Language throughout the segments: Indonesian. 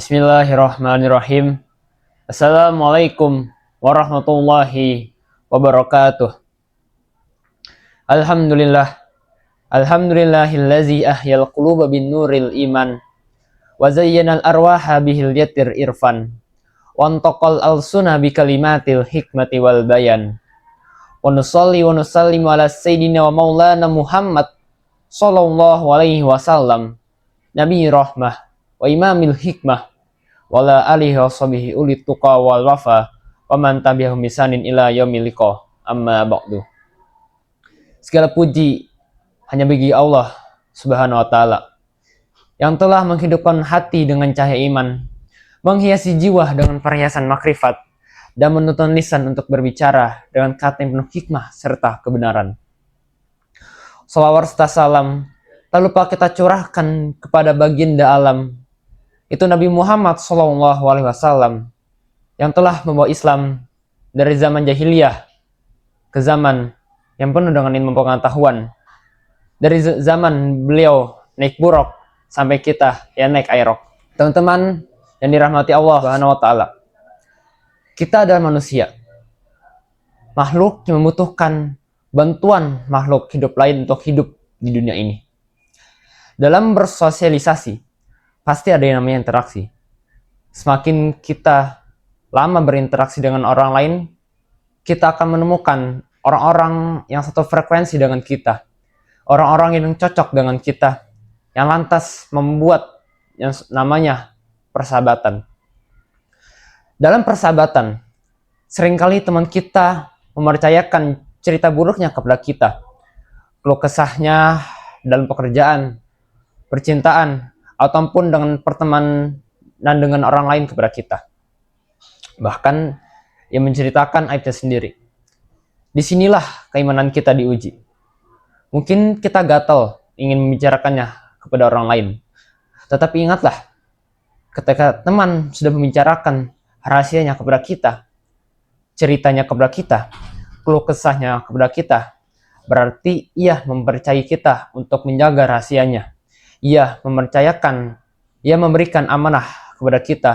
Bismillahirrahmanirrahim. Assalamualaikum warahmatullahi wabarakatuh. Alhamdulillah. Alhamdulillahillazi ahyal quluba bin nuril iman wa zayyanal arwaha bihil yatir irfan wa antaqal alsuna bi kalimatil hikmati wal bayan. Wa nusalli wa nusallimu ala sayyidina wa maulana Muhammad sallallahu alaihi wasallam, nabi rahmah wa imamil hikmah wala alihi washabihi ulit tuqa wal wafa wa man tabi'ahum bisanin ila yaumil liqa, amma ba'du. Segala puji hanya bagi Allah Subhanahu wa taala yang telah menghidupkan hati dengan cahaya iman, menghiasi jiwa dengan perhiasan makrifat, dan menuntun lisan untuk berbicara dengan kata yang penuh hikmah serta kebenaran. Shalawat serta salam tak lupa kita curahkan kepada baginda alam, itu Nabi Muhammad SAW, yang telah membawa Islam dari zaman jahiliyah ke zaman yang penuh dengan ilmu pengetahuan. Dari zaman beliau naik buruk sampai kita yang naik airok. Teman-teman yang dirahmati Allah Subhanahu wa taala, kita adalah manusia, makhluk yang membutuhkan bantuan makhluk hidup lain untuk hidup di dunia ini. Dalam bersosialisasi pasti ada yang namanya interaksi. Semakin kita lama berinteraksi dengan orang lain, kita akan menemukan orang-orang yang satu frekuensi dengan kita, orang-orang yang cocok dengan kita, yang lantas membuat yang namanya persahabatan. Dalam persahabatan, seringkali teman kita mempercayakan cerita buruknya kepada kita, keluh kesahnya dalam pekerjaan, percintaan, ataupun dengan pertemanan dengan orang lain kepada kita. Bahkan ia menceritakan aibnya sendiri. Disinilah keimanan kita diuji. Mungkin kita gatal ingin membicarakannya kepada orang lain. Tetapi ingatlah, ketika teman sudah membicarakan rahasianya kepada kita, ceritanya kepada kita, keluh kesahnya kepada kita, berarti ia mempercayai kita untuk menjaga rahasianya. Ia mempercayakan, ia memberikan amanah kepada kita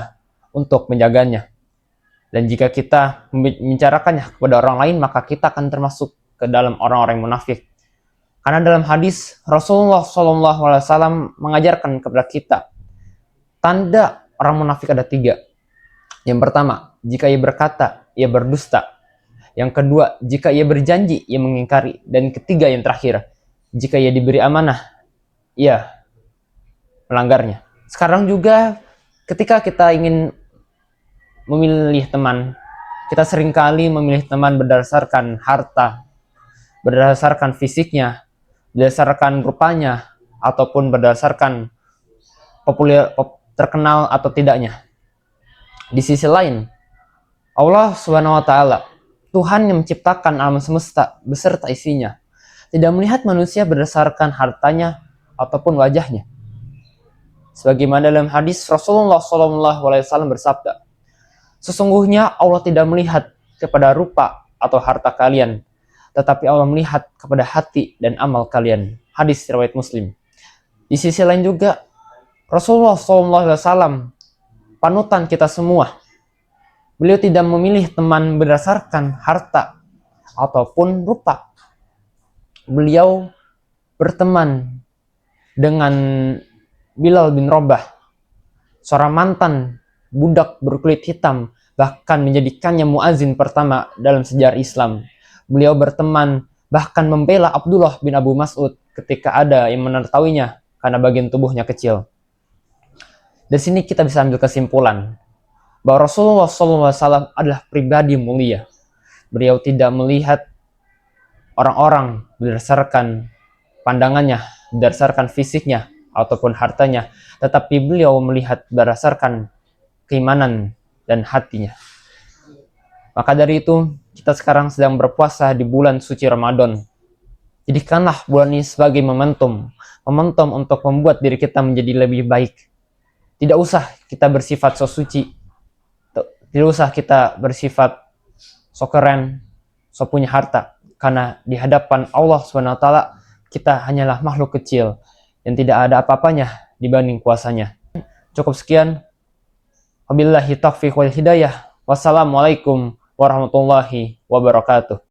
untuk menjaganya. Dan jika kita membicarakannya kepada orang lain, maka kita akan termasuk ke dalam orang-orang munafik. Karena dalam hadis Rasulullah SAW mengajarkan kepada kita, tanda orang munafik ada 3. Yang pertama, jika ia berkata, ia berdusta. Yang kedua, jika ia berjanji, ia mengingkari. Dan ketiga, yang terakhir, jika ia diberi amanah, ia melanggarnya. Sekarang juga ketika kita ingin memilih teman, kita seringkali memilih teman berdasarkan harta, berdasarkan fisiknya, berdasarkan rupanya, ataupun berdasarkan terkenal atau tidaknya. Di sisi lain, Allah Subhanahu wa taala, Tuhan yang menciptakan alam semesta beserta isinya, tidak melihat manusia berdasarkan hartanya ataupun wajahnya. Sebagaimana dalam hadis Rasulullah SAW bersabda, sesungguhnya Allah tidak melihat kepada rupa atau harta kalian, tetapi Allah melihat kepada hati dan amal kalian. Hadis riwayat Muslim. Di sisi lain juga, Rasulullah SAW, panutan kita semua, beliau tidak memilih teman berdasarkan harta ataupun rupa. Beliau berteman dengan Bilal bin Rabah, seorang mantan budak berkulit hitam, bahkan menjadikannya muazin pertama dalam sejarah Islam. Beliau berteman, bahkan membela Abdullah bin Abu Mas'ud ketika ada yang menertawinya karena bagian tubuhnya kecil. Dari sini kita bisa ambil kesimpulan bahwa Rasulullah SAW adalah pribadi mulia. Beliau tidak melihat orang-orang berdasarkan pandangannya, berdasarkan fisiknya, ataupun hartanya, tetapi beliau melihat berdasarkan keimanan dan hatinya. Maka dari itu, kita sekarang sedang berpuasa di bulan suci Ramadan. Jadikanlah bulan ini sebagai momentum untuk membuat diri kita menjadi lebih baik. Tidak usah kita bersifat so suci, tidak usah kita bersifat so keren, so punya harta, karena di hadapan Allah SWT kita hanyalah makhluk kecil yang tidak ada apa-apanya dibanding kuasanya. Cukup sekian. Wabillahi taufiq wal hidayah. Wassalamualaikum warahmatullahi wabarakatuh.